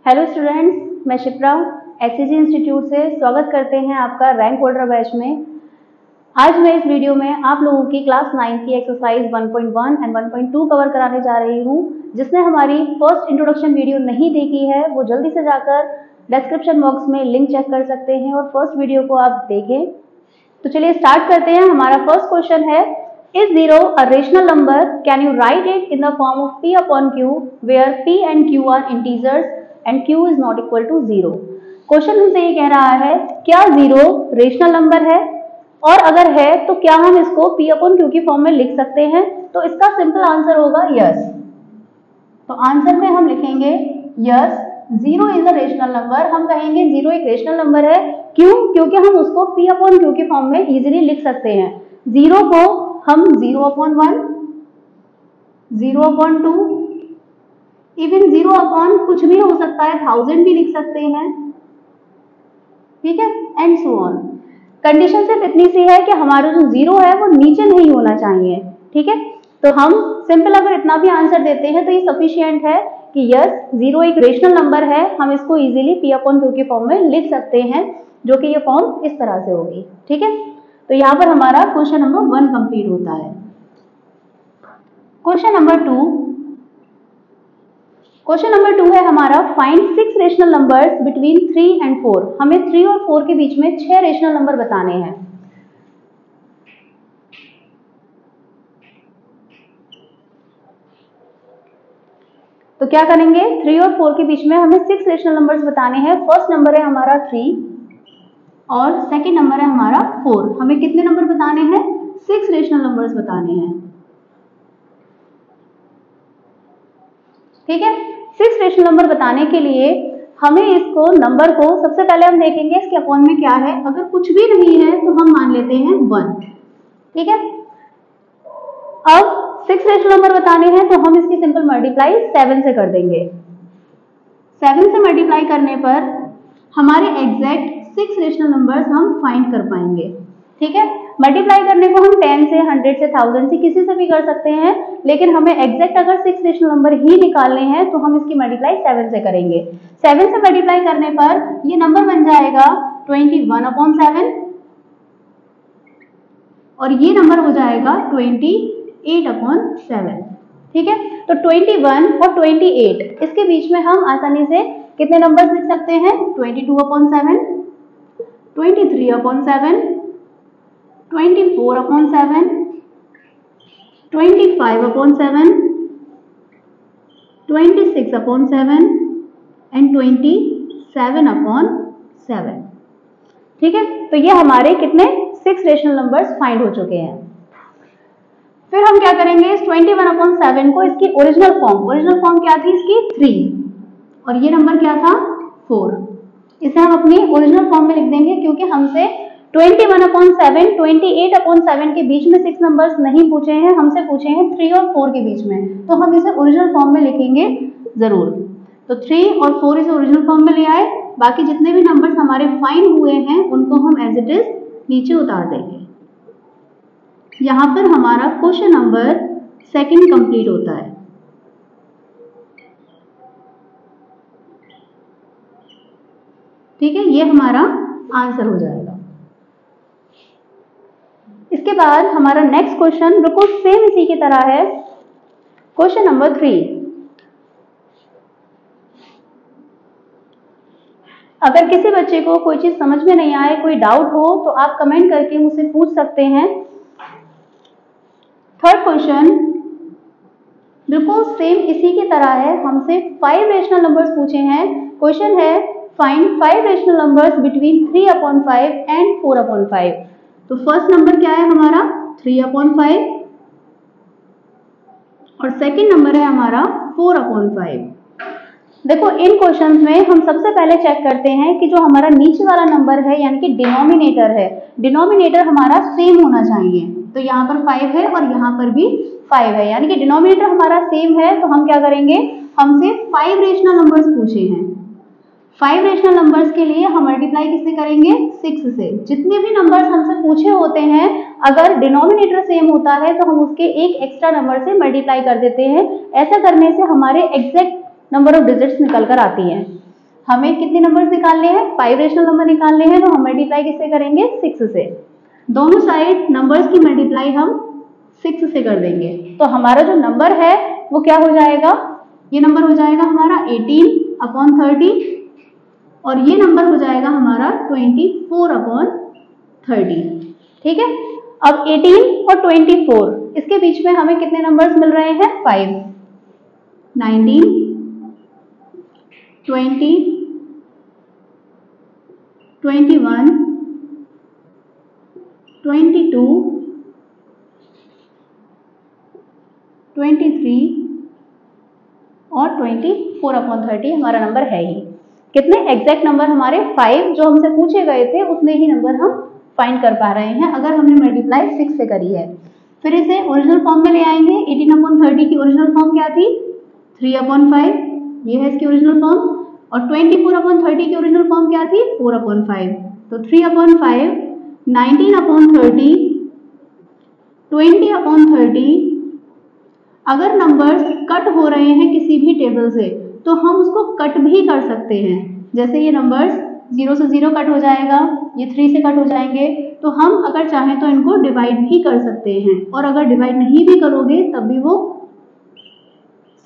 Hello students, मैं Shipra SCG institute से स्वागत करते हैं आपका रैंक होल्डर बैच में। आज मैं इस वीडियो में आप लोगों की क्लास 9 की एक्सरसाइज 1.1 एंड 1.2 कवर कराने जा रही हूँ। जिसने हमारी फर्स्ट इंट्रोडक्शन वीडियो नहीं देखी है वो जल्दी से जाकर डिस्क्रिप्शन बॉक्स में लिंक चेक कर सकते हैं और फर्स्ट वीडियो को आप देखें। तो चलिए स्टार्ट करते हैं। हमारा फर्स्ट क्वेश्चन है, Is 0 a rational number? Can you write it in the form of p upon q where p and q are integers and q is not equal to 0? Question हमसे ये कह रहा है, क्या 0 रेशनल नंबर है और अगर है तो क्या हम इसको p upon q की फॉर्म में लिख सकते हैं? तो इसका सिंपल आंसर होगा यस। तो आंसर में हम लिखेंगे yes, 0 is a rational number. हम कहेंगे 0 एक रेशनल नंबर है। क्यों? क्योंकि हम उसको p upon q की फॉर्म में इजीली लिख सकते हैं। 0 को हम 0/1, 0/2, इवन 0/ कुछ भी हो सकता है, 1000 भी लिख सकते हैं, ठीक है, एंड सो ऑन। कंडीशन सिर्फ इतनी सी है कि हमारा जो 0 है वो नीचे नहीं होना चाहिए, ठीक है। तो हम सिंपल अगर इतना भी आंसर देते हैं तो ये सफिशिएंट है कि यस 0 एक रेशनल नंबर है। हम इसको इजीली p upon q की फॉर्म में लिख सकते हैं, जो कि ये फॉर्म इस तरह से होगी, ठीक है। तो यहाँ पर हमारा क्वेश्चन नंबर 1 कंप्लीट होता है। क्वेश्चन नंबर 2, क्वेश्चन नंबर 2 है हमारा, find 6 rational numbers between 3 and 4। हमें 3 और 4 के बीच में 6 रेशनल नंबर बताने हैं। तो क्या करेंगे, 3 और 4 के बीच में हमें 6 रेशनल नंबर्स बताने हैं। फर्स्ट नंबर है हमारा 3 और सेकेंड नंबर है हमारा 4। हमें कितने नंबर बताने हैं? 6 रेशनल नंबर्स बताने हैं, ठीक है। 6 रेशनल नंबर बताने के लिए हमें इसको नंबर को सबसे पहले हम देखेंगे इसके अपॉन में क्या है। अगर कुछ भी नहीं है तो हम मान लेते हैं 1, ठीक है। अब 6 रेशनल नंबर बताने हैं तो हम इसकी सिंपल मल्टीप्लाई 7 से कर देंगे। 7 से मल्टीप्लाई करने पर हमारे एग्जैक्ट 6 रेशनल नंबर्स हम फाइंड कर पाएंगे, ठीक है। मल्टीप्लाई करने को हम 10 से, 100 से, 1000 से, किसी से भी कर सकते हैं, लेकिन हमें एग्जैक्ट अगर 6 रेशनल नंबर ही निकालने हैं तो हम इसकी मल्टीप्लाई 7 से करेंगे। 7 से मल्टीप्लाई करने पर ये नंबर बन जाएगा 21/7 और ये नंबर हो जाएगा 28/7, ठीक है। तो 21 और 28 इसके बीच में हम आसानी से कितने नंबर्स लिख सकते हैं? 22/7, 23/7, 24/7, 25/7, 26/7 एंड 27/7, ठीक है। तो ये हमारे कितने 6 रेशनल नंबर्स फाइंड हो चुके हैं। फिर हम क्या करेंगे, इस 21/7 को इसकी ओरिजिनल फॉर्म क्या थी इसकी? 3 और ये नंबर क्या था? 4। इसे हम अपनी ओरिजिनल फॉर्म में लिख देंगे क्योंकि हमसे 21/7, 28/7 के बीच में 6 नंबर्स नहीं पूछे हैं, हमसे पूछे हैं 3 और 4 के बीच में। तो हम इसे ओरिजिनल फॉर्म में लिखेंगे जरूर। तो 3 और 4 इसे ओरिजिनल फॉर्म में ले आए। बाकी जितने भी नंबर्स हमारे फाइंड हुए हैं उनको हम एज इट इज नीचे उतार देंगे। यहां पर हमारा क्वेश्चन नंबर 2 कंप्लीट होता है, ठीक है। ये हमारा आंसर हो जाएगा। इसके बाद हमारा नेक्स्ट क्वेश्चन बिल्कुल सेम इसी की तरह है। क्वेश्चन नंबर 3, अगर किसी बच्चे को कोई चीज समझ में नहीं आए, कोई डाउट हो तो आप कमेंट करके मुझसे पूछ सकते हैं। थर्ड क्वेश्चन बिल्कुल सेम इसी की तरह है। हमसे 5 रेशनल नंबर्स पूछे हैं। क्वेश्चन है, find 5 rational numbers between 3/5 and 4/5। तो फर्स्ट नंबर क्या है हमारा? 3/5 और सेकंड नंबर है हमारा 4/5। देखो इन क्वेश्चंस में हम सबसे पहले चेक करते हैं कि जो हमारा नीचे वाला नंबर है यानी कि डिनोमिनेटर है, डिनोमिनेटर हमारा सेम होना चाहिए। तो यहाँ पर 5 है और यहाँ पर भी 5 है, यानी कि डिनोमिनेटर हमारा सेम है। तो हम क्या करेंगे, हमसे 5 रेशनल नंबर्स पूछे हैं। 5 रेशनल नंबर्स के लिए हम मल्टीप्लाई किससे करेंगे? 6 से। जितने भी नंबर्स हमसे पूछे होते हैं अगर डिनोमिनेटर सेम होता है तो हम उसके एक एक्स्ट्रा नंबर से मल्टीप्लाई कर देते हैं। ऐसा करने से हमारे एग्जैक्ट नंबर ऑफ डिजिट्स निकल कर आती हैं। हमें कितने नंबर्स निकालने हैं? 5 रेशनल नंबर निकालने हैं, तो हम मल्टीप्लाई किससे करेंगे? 6 से। दोनों साइड नंबर्स की मल्टीप्लाई हम 6 से कर देंगे। तो हमारा जो नंबर है वो क्या हो जाएगा? ये नंबर हो जाएगा हमारा 18/30 और ये नंबर हो जाएगा हमारा 24/30। ठीक है। अब 18 और 24 इसके बीच में हमें कितने नंबर्स मिल रहे हैं? 5। 19, 20, 21, 22, 23 और 24/30 हमारा नंबर है ही। कितने एग्जैक्ट नंबर हमारे? 5 जो हमसे पूछे गए थे उतने ही नंबर हम फाइंड कर पा रहे हैं अगर हमने मल्टीप्लाई 6 से करी है। फिर इसे ओरिजिनल फॉर्म में ले आएंगे। 18/30 की ओरिजिनल फॉर्म क्या थी? 3/5, ये है इसकी ओरिजिनल फॉर्म। और 24/30 की ओरिजिनल फॉर्म क्या थी? 4/5। तो 3/5, 19/30, 20/30। अगर नंबर्स कट हो रहे हैं किसी भी टेबल से तो हम उसको कट भी कर सकते हैं। जैसे ये नंबर्स 0 से 0 कट हो जाएगा, ये 3 से कट हो जाएंगे, तो हम अगर चाहें तो इनको डिवाइड भी कर सकते हैं। और अगर डिवाइड नहीं भी करोगे तब भी वो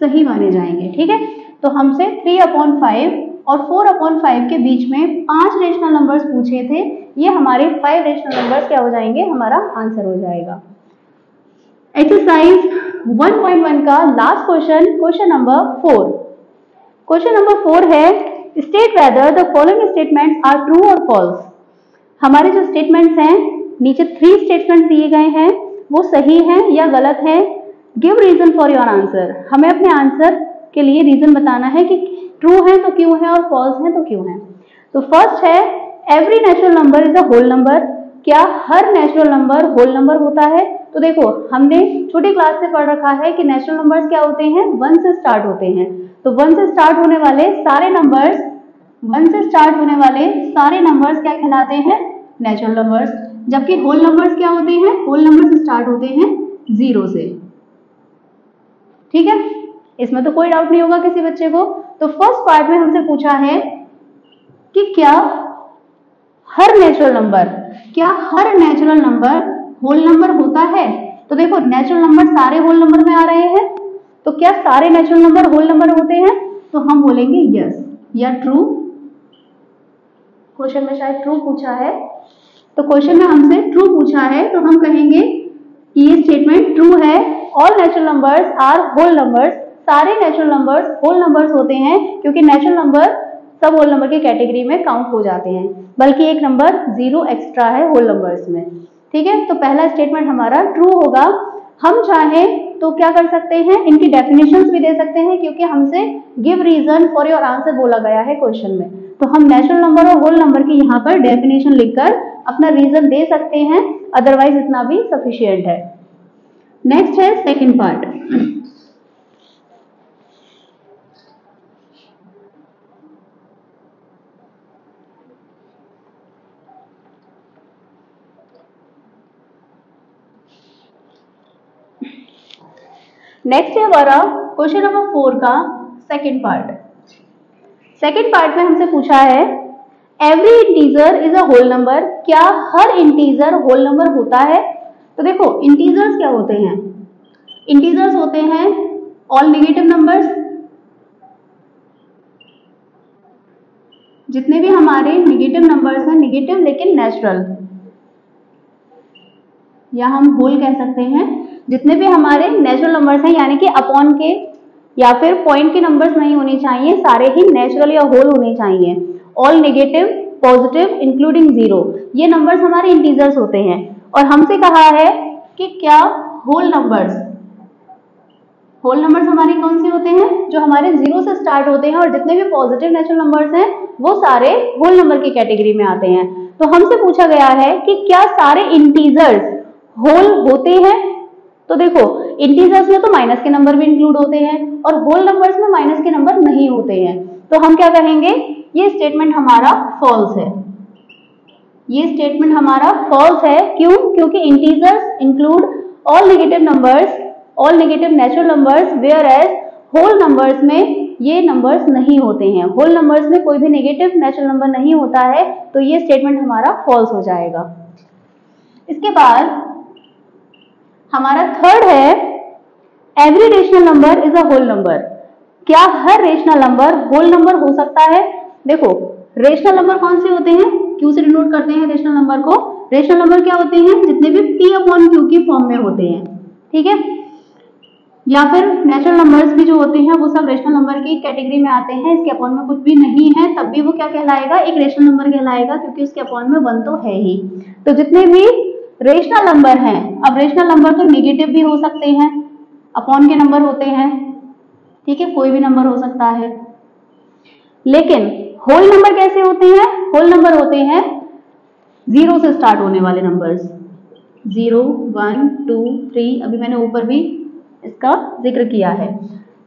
सही माने जाएंगे। ठीक है। तो हमसे 3/5 और 4/5 के बीच में 5 रेशनल नंबर्स पूछे थे। ये हमारे 5 रेशनल नंबर्स क्या हो जाएंगे? हमारा आंसर हो जाएगा। एक्सरसाइज 1.1 का last question number 4। Question number 4 है, state whether the following statements are true और फॉल्स। हमारे जो स्टेटमेंट्स हैं, नीचे 3 स्टेटमेंट्स दिए गए हैं, वो सही हैं या गलत हैं। Give reason for your answer. हमें अपने आंसर के लिए रीजन बताना है कि ट्रू है तो क्यों है और फॉल्स है तो क्यों है। तो फर्स्ट है, every natural number is a whole number. क्या हर नेचुरल नंबर होल नंबर होता है? तो देखो, हमने छोटी क्लास से पढ़ रखा है कि नेचुरल नंबर्स क्या होते हैं? 1 से स्टार्ट होते हैं। तो 1 से स्टार्ट होने वाले सारे नंबर्स क्या कहलाते हैं? Natural numbers. जबकि होल नंबर्स क्या होते हैं? होल नंबर्स स्टार्ट होते हैं 0 से। ठीक है, इसमें तो कोई डाउट नहीं होगा किसी बच्चे को। तो फर्स्ट पार्ट में हमसे पूछा है कि क्या हर नेचुरल नंबर होल नंबर होता है? तो देखो, नेचुरल नंबर सारे होल नंबर में आ रहे हैं, तो क्या सारे नेचुरल नंबर होल नंबर होते हैं? तो हम बोलेंगे यस या ट्रू। क्वेश्चन में शायद ट्रू पूछा है, तो क्वेश्चन में हमसे ट्रू पूछा है तो हम कहेंगे कि ये स्टेटमेंट ट्रू है। All natural numbers are whole numbers. सारे नेचुरल नंबर्स होल नंबर्स होते हैं, क्योंकि नेचुरल नंबर सब होल नंबर की कैटेगरी में काउंट हो जाते हैं, बल्कि एक नंबर 0 एक्स्ट्रा है होल नंबर्स में। ठीक है, तो पहला स्टेटमेंट हमारा ट्रू होगा। हम चाहें तो क्या कर सकते हैं, इनकी डेफिनेशंस भी दे सकते हैं, क्योंकि हमसे give reason for your answer बोला गया है क्वेश्चन में। तो हम नेचुरल नंबर और होल नंबर की यहाँ पर डेफिनेशन लिखकर अपना रीजन दे सकते हैं, अदरवाइज इतना भी सफिशिएंट है। नेक्स्ट है सेकंड पार्ट। नेक्स्ट है हमारा क्वेश्चन नंबर 4 का सेकंड पार्ट। सेकंड पार्ट में हमसे पूछा है, every integer is a whole number. क्या हर इंटीजर होल नंबर होता है? तो देखो, इंटीजर्स क्या होते हैं? इंटीजर्स होते हैं ऑल नेगेटिव नंबर्स। जितने भी हमारे नेगेटिव नंबर्स हैं, नेगेटिव लेकिन नेचुरल, या हम होल कह सकते हैं, जितने भी हमारे नेचुरल नंबर्स हैं, यानी कि अपॉन के या फिर पॉइंट के नंबर्स नहीं होने चाहिए, सारे ही नेचुरल या होल होने चाहिए। ऑल नेगेटिव, पॉजिटिव इंक्लूडिंग 0, ये नंबर्स हमारे इंटीजर्स होते हैं। और हमसे कहा है कि क्या होल नंबर्स हमारे कौन से होते हैं? जो हमारे 0 से स्टार्ट होते हैं, और जितने भी पॉजिटिव नेचुरल नंबर्स हैं वो सारे होल नंबर की कैटेगरी में आते हैं। तो हमसे पूछा गया है कि क्या सारे इंटीजर्स होल होते हैं? तो देखो, इंटीजर्स में तो माइनस के नंबर भी इंक्लूड होते हैं और होल नंबर्स में माइनस के नंबर नहीं होते हैं। तो हम क्या कहेंगे, ये स्टेटमेंट हमारा फॉल्स है। ये स्टेटमेंट हमारा फॉल्स है। क्यों? क्योंकि integers include all negative numbers, all negative natural numbers, whereas whole numbers में ये नंबर्स नहीं होते हैं। होल नंबर्स में कोई भी नेगेटिव नेचुरल नंबर नहीं होता है, तो ये स्टेटमेंट हमारा फॉल्स हो जाएगा। इसके बाद हमारा थर्ड है, every rational number is a whole number. क्या हर रेशनल नंबर होल नंबर हो सकता है? देखो, रेशनल नंबर कौन से होते हैं? क्यू से डिनोट करते हैं रेशनल नंबर को। रेशनल नंबर क्या होते हैं? जितने भी p अपॉन क्यू की फॉर्म में होते हैं, ठीक है। या फिर नेचुरल नंबर्स भी जो होते हैं वो सब रेशनल नंबर की कैटेगरी में आते हैं। इसके अपॉन में कुछ भी नहीं है तब भी वो क्या कहलाएगा? एक रेशनल नंबर कहलाएगा, क्योंकि उसके अपॉन में 1 तो है ही। तो जितने भी रेशनल नंबर हैं, अब रेशनल नंबर तो नेगेटिव भी हो सकते हैं, अपॉन के नंबर होते हैं, ठीक है, कोई भी नंबर हो सकता है। लेकिन होल नंबर कैसे होते हैं? होल नंबर होते हैं 0 से स्टार्ट होने वाले नंबर्स, 0, 1, 2, 3, अभी मैंने ऊपर भी इसका जिक्र किया है।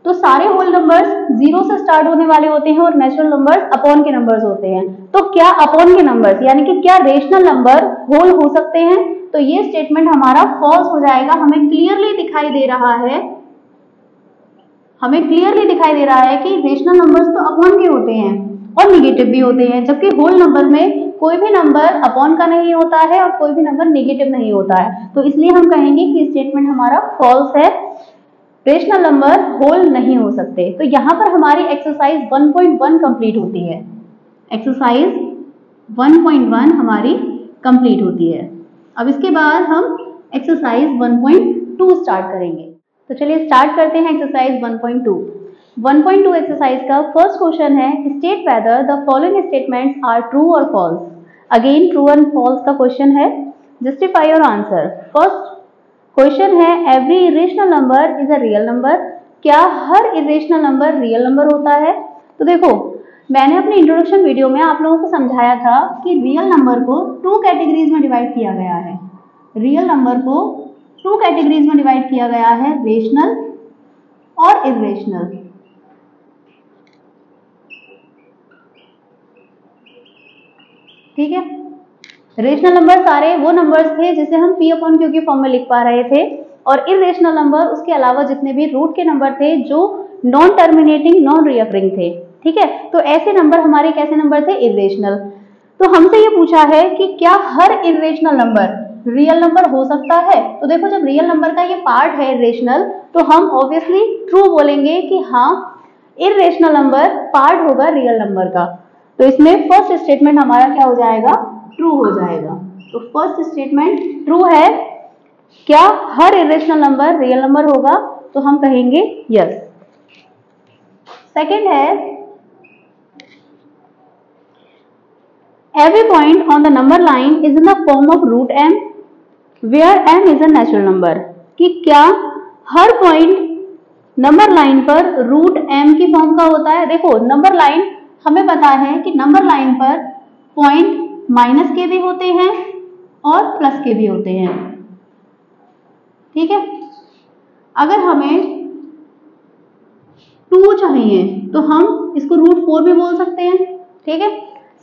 तो सारे होल नंबर्स 0 से स्टार्ट होने वाले होते हैं और नेचुरल नंबर्स अपॉन के नंबर्स होते हैं। तो क्या अपॉन के नंबर्स यानी कि क्या रेशनल नंबर होल हो सकते हैं? तो ये स्टेटमेंट हमारा फॉल्स हो जाएगा। हमें क्लियरली दिखाई दे रहा है कि रेशनल नंबर्स तो अपॉन के होते हैं और निगेटिव भी होते हैं, जबकि होल नंबर में कोई भी नंबर अपॉन का नहीं होता है और कोई भी नंबर नेगेटिव नहीं होता है। तो इसलिए हम कहेंगे कि स्टेटमेंट हमारा फॉल्स है, रेशनल नंबर होल नहीं हो सकते। तो यहाँ पर हमारी एक्सरसाइज 1.1 कंप्लीट होती है। एक्सरसाइज 1.1 हमारी कंप्लीट होती है। अब इसके बाद हम एक्सरसाइज 1.2 स्टार्ट करेंगे। तो चलिए स्टार्ट करते हैं एक्सरसाइज 1.2। 1.2 एक्सरसाइज का फर्स्ट क्वेश्चन है, state whether the following statements are true और false. Again true and false का क्वेश्चन है, justify your answer. First question है, every irrational number is a real number. क्या हर इरेशनल नंबर रियल नंबर होता है? तो देखो, मैंने अपने इंट्रोडक्शन वीडियो में आप लोगों को समझाया था कि रियल नंबर को 2 कैटेगरीज में डिवाइड किया गया है। रियल नंबर को 2 कैटेगरीज में डिवाइड किया गया है, रेशनल और इरेशनल। ठीक है, रेशनल नंबर सारे वो नंबर्स थे जिसे हम p अपॉन क्यू की फॉर्म में लिख पा रहे थे, और इरेशनल नंबर उसके अलावा जितने भी रूट के नंबर थे जो नॉन टर्मिनेटिंग, नॉन रीअकरिंग थे। ठीक है, तो ऐसे नंबर हमारे कैसे नंबर थे? इरेशनल। तो हमसे ये पूछा है कि क्या हर इरेशनल नंबर रियल नंबर हो सकता है? तो देखो, जब रियल नंबर का ये पार्ट है इरेशनल, तो हम ऑब्वियसली ट्रू बोलेंगे कि हाँ, इरेशनल नंबर पार्ट होगा रियल नंबर का। तो इसमें फर्स्ट स्टेटमेंट हमारा क्या हो जाएगा? ट्रू हो जाएगा। तो फर्स्ट स्टेटमेंट ट्रू है। क्या हर इरेशनल नंबर रियल नंबर होगा? तो हम कहेंगे यस। सेकंड है, every point on the number line is in the form of root m where m is a natural number। कि क्या हर पॉइंट नंबर लाइन पर रूट m की फॉर्म का होता है? देखो, नंबर लाइन हमें पता है कि नंबर लाइन पर पॉइंट माइनस के भी होते हैं और प्लस के भी होते हैं। ठीक है, अगर हमें 2 चाहिए तो हम इसको रूट 4 भी बोल सकते हैं। ठीक है,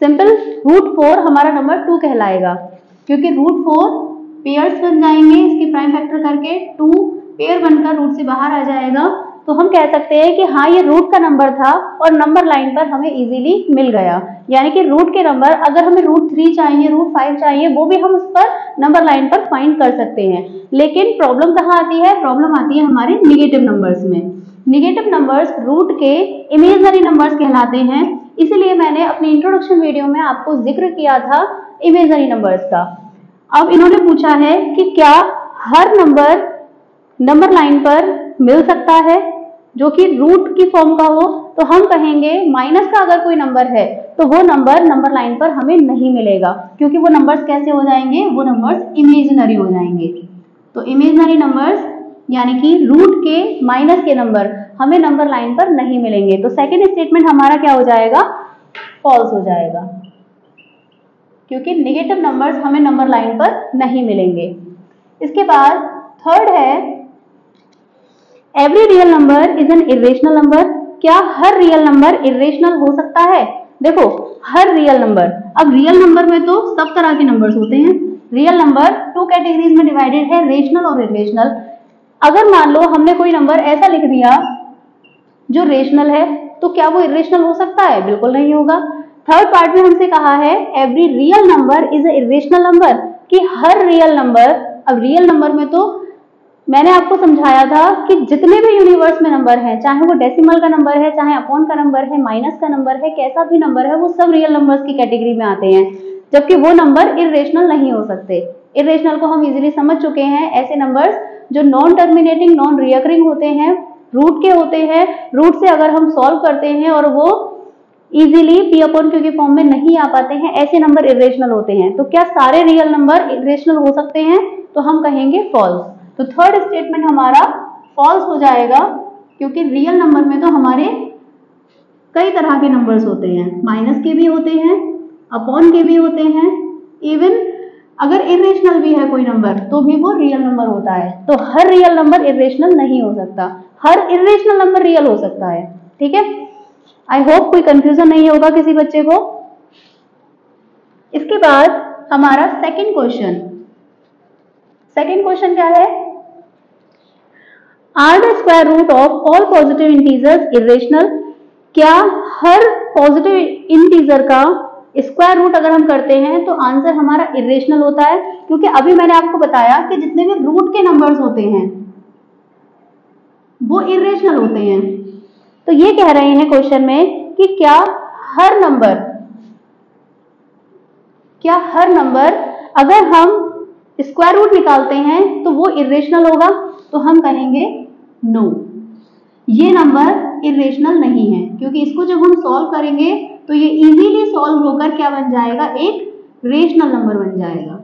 सिंपल, रूट 4 हमारा नंबर 2 कहलाएगा, क्योंकि रूट 4 पेयर्स बन जाएंगे इसकी प्राइम फैक्टर करके, 2 पेयर बनकर रूट से बाहर आ जाएगा। तो हम कह सकते हैं कि हाँ, ये रूट का नंबर था और नंबर लाइन पर हमें इजीली मिल गया। यानी कि रूट के नंबर, अगर हमें रूट 3 चाहिए, रूट 5 चाहिए, वो भी हम उस पर नंबर लाइन पर फाइंड कर सकते हैं। लेकिन प्रॉब्लम कहाँ आती है? प्रॉब्लम आती है हमारे निगेटिव नंबर्स में। निगेटिव नंबर्स रूट के इमेजिनरी नंबर्स कहलाते हैं, इसीलिए मैंने अपनी इंट्रोडक्शन वीडियो में आपको जिक्र किया था इमेजिनरी नंबर्स का। अब इन्होंने पूछा है कि क्या हर नंबर नंबर लाइन पर मिल सकता है जो कि रूट की फॉर्म का हो? तो हम कहेंगे माइनस का अगर कोई नंबर है तो वो नंबर नंबर लाइन पर हमें नहीं मिलेगा, क्योंकि वो नंबर्स कैसे हो जाएंगे? वो नंबर्स इमेजिनरी हो जाएंगे। तो इमेजिनरी नंबर्स यानी कि रूट के माइनस के नंबर हमें नंबर लाइन पर नहीं मिलेंगे। तो सेकेंड स्टेटमेंट हमारा क्या हो जाएगा? फॉल्स हो जाएगा, क्योंकि निगेटिव नंबर्स हमें नंबर लाइन पर नहीं मिलेंगे। इसके बाद थर्ड है, every real number is an irrational number. क्या हर रियल नंबर इरेशनल हो सकता है? देखो, हर रियल नंबर, अब रियल नंबर में तो सब तरह के नंबर्स होते हैं। रियल नंबर 2 कैटेगरीज में डिवाइडेड है, रेशनल और इरेशनल। अगर मान लो हमने कोई नंबर ऐसा लिख दिया जो रेशनल है, तो क्या वो इरेशनल हो सकता है? बिल्कुल नहीं होगा। थर्ड पार्ट में हमसे कहा है every real number is a irrational number, कि हर रियल नंबर, अब रियल नंबर में तो मैंने आपको समझाया था कि जितने भी यूनिवर्स में नंबर हैं, चाहे वो डेसिमल का नंबर है, चाहे अपॉन का नंबर है, माइनस का नंबर है, कैसा भी नंबर है, वो सब रियल नंबर्स की कैटेगरी में आते हैं, जबकि वो नंबर इरेशनल नहीं हो सकते। इरेशनल को हम इजीली समझ चुके हैं, ऐसे नंबर्स जो नॉन टर्मिनेटिंग, नॉन रिकरिंग होते हैं, रूट के होते हैं, रूट से अगर हम सॉल्व करते हैं और वो इजीली पी अपॉन क्यू के फॉर्म में नहीं आ पाते हैं, ऐसे नंबर इरेशनल होते हैं। तो क्या सारे रियल नंबर इरेशनल हो सकते हैं? तो हम कहेंगे फॉल्स। तो थर्ड स्टेटमेंट हमारा फॉल्स हो जाएगा, क्योंकि रियल नंबर में तो हमारे कई तरह के नंबर्स होते हैं, माइनस के भी होते हैं, अपॉन के भी होते हैं, इवन अगर इरेशनल भी है कोई नंबर तो भी वो रियल नंबर होता है। तो हर रियल नंबर इरेशनल नहीं हो सकता, हर इरेशनल नंबर रियल हो सकता है। ठीक है, आई होप कोई कंफ्यूजन नहीं होगा किसी बच्चे को। इसके बाद हमारा सेकंड क्वेश्चन क्या है? Are the square root of all positive integers irrational? क्या हर पॉजिटिव इंटीजर का स्क्वायर रूट अगर हम करते हैं तो आंसर हमारा इरेशनल होता है? क्योंकि अभी मैंने आपको बताया कि जितने भी रूट के नंबर्स होते हैं वो इरेशनल होते हैं। तो ये कह रहे हैं क्वेश्चन में कि क्या हर नंबर अगर हम स्क्वायर रूट निकालते हैं तो वो इरेशनल होगा? तो हम कहेंगे नो, ये नंबर इरेशनल नहीं है, क्योंकि इसको जब हम सॉल्व करेंगे तो ये इजीली सॉल्व होकर क्या बन जाएगा? एक रेशनल नंबर बन जाएगा।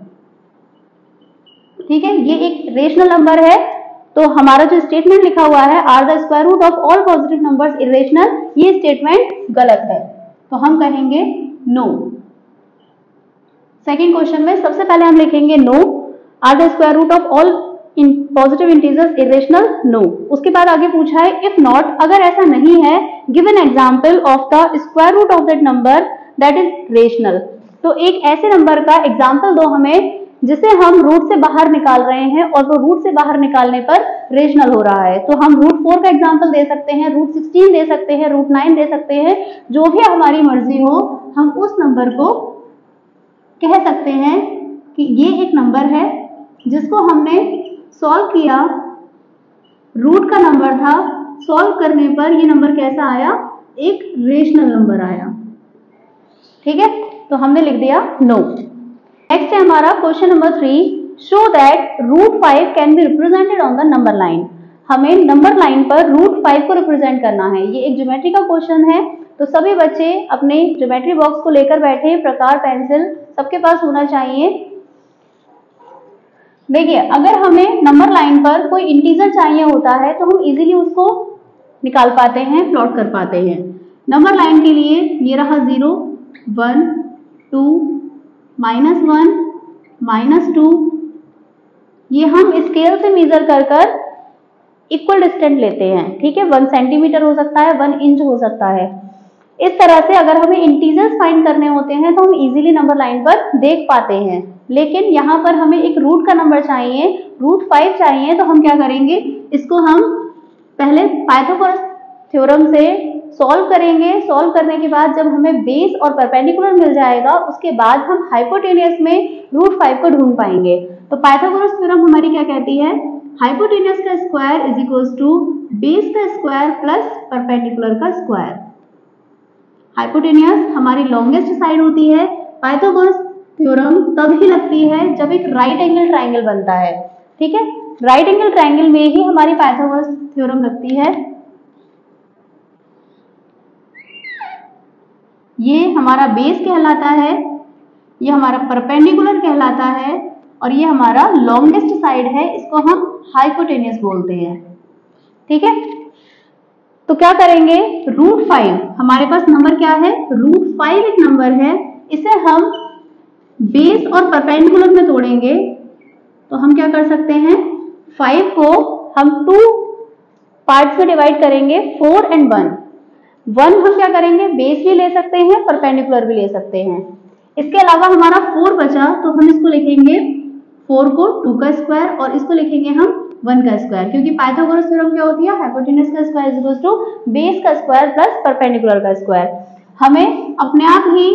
ठीक है, ये एक रेशनल नंबर है। तो हमारा जो स्टेटमेंट लिखा हुआ है are the square root of all positive numbers irrational, ये स्टेटमेंट गलत है, तो हम कहेंगे नो। सेकेंड क्वेश्चन में सबसे पहले हम लिखेंगे no, are the square root of all positive integers irrational, no. उसके बाद आगे पूछा है इफ नॉट, अगर ऐसा नहीं है, give an example of the square root of that number that is rational. तो एक ऐसे नंबर का एग्जांपल दो हमें जिसे हम रूट से बाहर निकाल रहे हैं और वो रूट से बाहर निकालने पर रेशनल हो रहा है। तो हम रूट 4 का एग्जांपल दे सकते हैं, रूट 16 दे सकते हैं, रूट 9 दे सकते हैं, जो भी हमारी मर्जी हो, हम उस नंबर को कह सकते हैं कि ये एक नंबर है जिसको हमने सॉल्व किया, रूट का नंबर था, सॉल्व करने पर ये नंबर कैसा आया? एक रेशनल नंबर आया। ठीक है, तो हमने लिख दिया नो। नेक्स्ट है हमारा question number 3, show that root 5 can be represented on the number line. हमें नंबर लाइन पर रूट 5 को रिप्रेजेंट करना है। ये एक ज्योमेट्री का क्वेश्चन है, तो सभी बच्चे अपने ज्योमेट्री बॉक्स को लेकर बैठे, प्रकार, पेंसिल सबके पास होना चाहिए। देखिए, अगर हमें नंबर लाइन पर कोई इंटीजर चाहिए होता है तो हम इजीली उसको निकाल पाते हैं, प्लॉट कर पाते हैं। नंबर लाइन के लिए ये रहा 0, 1, 2, -1, -2, ये हम स्केल से मेजर कर इक्वल डिस्टेंस लेते हैं। ठीक है, 1 सेंटीमीटर हो सकता है, 1 इंच हो सकता है। इस तरह से अगर हमें इंटीजर्स फाइंड करने होते हैं तो हम इजीली नंबर लाइन पर देख पाते हैं। लेकिन यहाँ पर हमें एक रूट का नंबर चाहिए, रूट 5 चाहिए, तो हम क्या करेंगे? इसको हम पहले पाइथागोरस थ्योरम से सॉल्व करेंगे। सॉल्व करने के बाद जब हमें बेस और परपेंडिकुलर मिल जाएगा, उसके बाद हम हाइपोटेनियस में रूट 5 को ढूंढ पाएंगे। तो पाइथागोरस थ्योरम हमारी क्या कहती है? हाइपोटेनियस का square is equals to base का स्क्वायर प्लस परपेंडिकुलर का स्क्वायर। हाइपोटेनियस हमारी लॉन्गेस्ट साइड होती है। पाइथागोरस थ्योरम तब ही लगती है जब एक राइट एंगल ट्राइंगल बनता है। ठीक है, राइट एंगल ट्राइंगल में ही हमारी पाइथागोरस थ्योरम लगती है। ये हमारा बेस कहलाता है, ये हमारा परपेंडिकुलर कहलाता है, और ये हमारा लॉन्गेस्ट साइड है, इसको हम हाइपोटेनियस बोलते हैं। ठीक है, तो क्या करेंगे? रूट 5 हमारे पास नंबर क्या है? रूट 5 एक नंबर है, इसे हम बेस और परपेंडिकुलर में तोड़ेंगे तो हम क्या कर सकते हैं? 5 को हम 2 पार्ट्स में डिवाइड करेंगे, 4 और 1। 1 हम क्या करेंगे? बेस भी ले सकते हैं, परपेंडिकुलर भी ले सकते हैं। इसके अलावा हमारा 4 बचा, तो हम इसको लिखेंगे 4 को 2 का स्क्वायर और इसको लिखेंगे हम 1 का स्क्वायर, क्योंकि पाइथागोरस थ्योरम क्या होती है, हाइपोटेन्यूज का square is equal to base का स्क्वायर प्लस परपेंडिकुलर का स्क्वायर। हमें अपने आप ही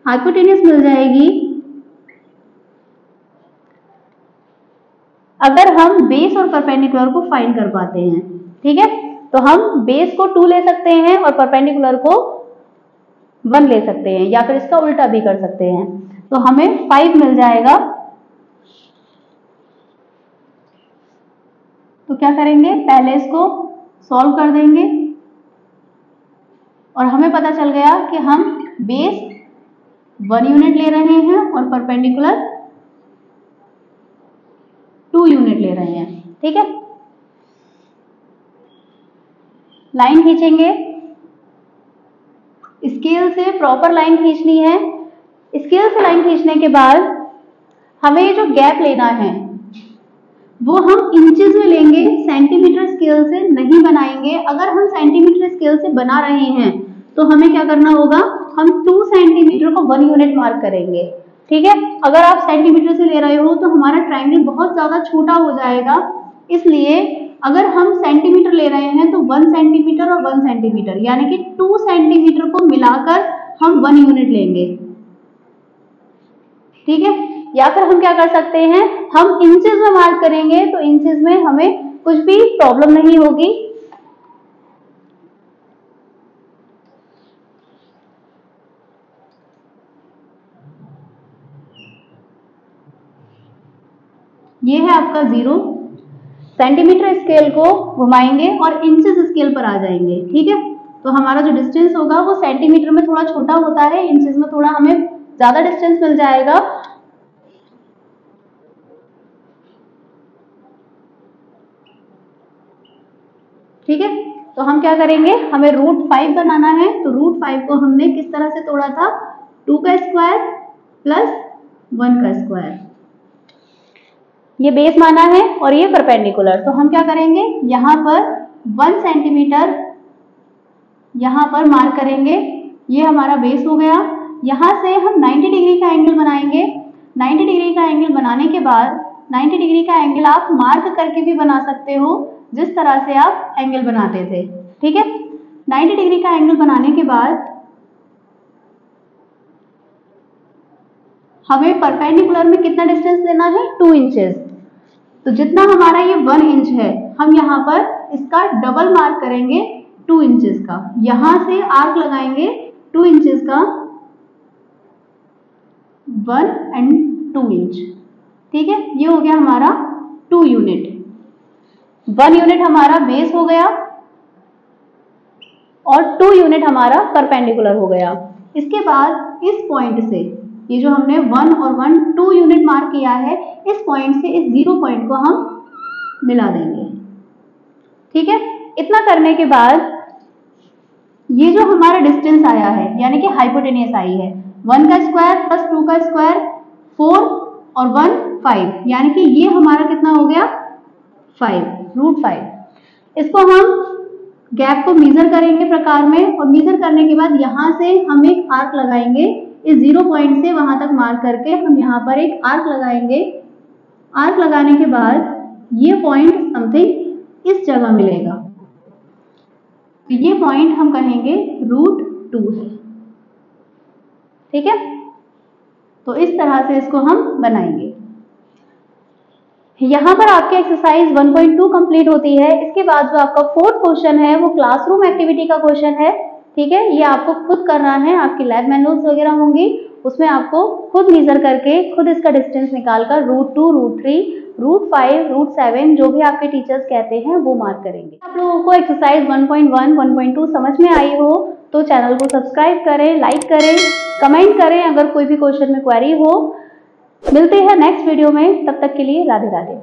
हाइपोटेन्यूज मिल जाएगी अगर हम बेस और परपेंडिकुलर को फाइंड कर पाते हैं। ठीक है, तो हम बेस को 2 ले सकते हैं और परपेंडिकुलर को 1 ले सकते हैं, या फिर इसका उल्टा भी कर सकते हैं। तो हमें 5 मिल जाएगा। तो क्या करेंगे, पहले इसको सॉल्व कर देंगे और हमें पता चल गया कि हम बेस 1 यूनिट ले रहे हैं और परपेंडिकुलर 2 यूनिट ले रहे हैं। ठीक है, लाइन खींचेंगे, स्केल से प्रॉपर लाइन खींचनी है। स्केल से लाइन खींचने के बाद हमें ये जो गैप लेना है वो हम इंचेस में लेंगे, सेंटीमीटर स्केल से नहीं बनाएंगे। अगर हम सेंटीमीटर स्केल से बना रहे हैं तो हमें क्या करना होगा, हम 2 सेंटीमीटर को 1 यूनिट मार्क करेंगे। ठीक है, अगर आप सेंटीमीटर से ले रहे हो तो हमारा ट्रायंगल बहुत ज्यादा छोटा हो जाएगा, इसलिए अगर हम सेंटीमीटर ले रहे हैं तो 1 सेंटीमीटर और 1 सेंटीमीटर यानी कि 2 सेंटीमीटर को मिलाकर हम 1 यूनिट लेंगे। ठीक है, या फिर हम क्या कर सकते हैं, हम इंचेस में मार्क करेंगे, तो इंचेस में हमें कुछ भी प्रॉब्लम नहीं होगी। ये है आपका 0, सेंटीमीटर स्केल को घुमाएंगे और इंचेस स्केल पर आ जाएंगे। ठीक है, तो हमारा जो डिस्टेंस होगा वो सेंटीमीटर में थोड़ा छोटा होता है, इंचेस में थोड़ा हमें ज्यादा डिस्टेंस मिल जाएगा। ठीक है, तो हम क्या करेंगे, हमें √5 बनाना है, तो √5 को हमने किस तरह से तोड़ा था, 2 का स्क्वायर प्लस 1 का स्क्वायर। ये बेस माना है और ये परपेंडिकुलर, तो हम क्या करेंगे, यहाँ पर 1 सेंटीमीटर यहाँ पर मार्क करेंगे, ये हमारा बेस हो गया। यहाँ से हम 90 डिग्री का एंगल बनाएंगे। 90 डिग्री का एंगल बनाने के बाद 90 डिग्री का एंगल आप मार्क करके भी बना सकते हो, जिस तरह से आप एंगल बनाते थे। ठीक है, 90 डिग्री का एंगल बनाने के बाद हमें परपेंडिकुलर में कितना डिस्टेंस लेना है, 2 इंचेस। तो जितना हमारा ये 1 इंच है, हम यहाँ पर इसका डबल मार्क करेंगे 2 इंचेस का। यहां से आर्क लगाएंगे 2 इंचेस का, 1 and 2 इंच। ठीक है, ये हो गया हमारा 2 यूनिट। 1 यूनिट हमारा बेस हो गया और 2 यूनिट हमारा परपेंडिकुलर हो गया। इसके बाद इस पॉइंट से, ये जो हमने 1 और 1 2 यूनिट मार्क किया है, इस पॉइंट से इस 0 पॉइंट को हम मिला देंगे। ठीक है, इतना करने के बाद ये जो हमारा डिस्टेंस आया है यानी कि हाइपोटेन्यूज आई है, 1 का स्क्वायर प्लस 2 का स्क्वायर 4 और 1 5, यानी कि ये हमारा कितना हो गया, 5, √5। इसको हम गैप को मेजर करेंगे प्रकार में, और मेजर करने के बाद यहाँ से हम एक आर्क लगाएंगे। इस 0 पॉइंट से वहां तक मार्क करके हम यहाँ पर एक आर्क लगाएंगे। आर्क लगाने के बाद ये पॉइंट समथिंग इस जगह मिलेगा, तो ये पॉइंट हम कहेंगे √2 है। ठीक है, तो इस तरह से इसको हम बनाएंगे। यहाँ पर आपकी एक्सरसाइज 1.2 कंप्लीट होती है। इसके बाद जो आपका 4th क्वेश्चन है वो क्लासरूम एक्टिविटी का क्वेश्चन है। ठीक है, ये आपको खुद करना है, आपकी लैब मैनुअल्स वगैरह होंगी, उसमें आपको खुद मेजर करके खुद इसका डिस्टेंस निकालकर √2, √3, √5, √7 जो भी आपके टीचर्स कहते हैं वो मार्क करेंगे। आप लोगों को एक्सरसाइज 1.1, 1.2 समझ में आई हो तो चैनल को सब्सक्राइब करें, लाइक करें, कमेंट करें अगर कोई भी क्वेश्चन में क्वेरी हो। मिलते हैं नेक्स्ट वीडियो में, तब तक के लिए राधे राधे।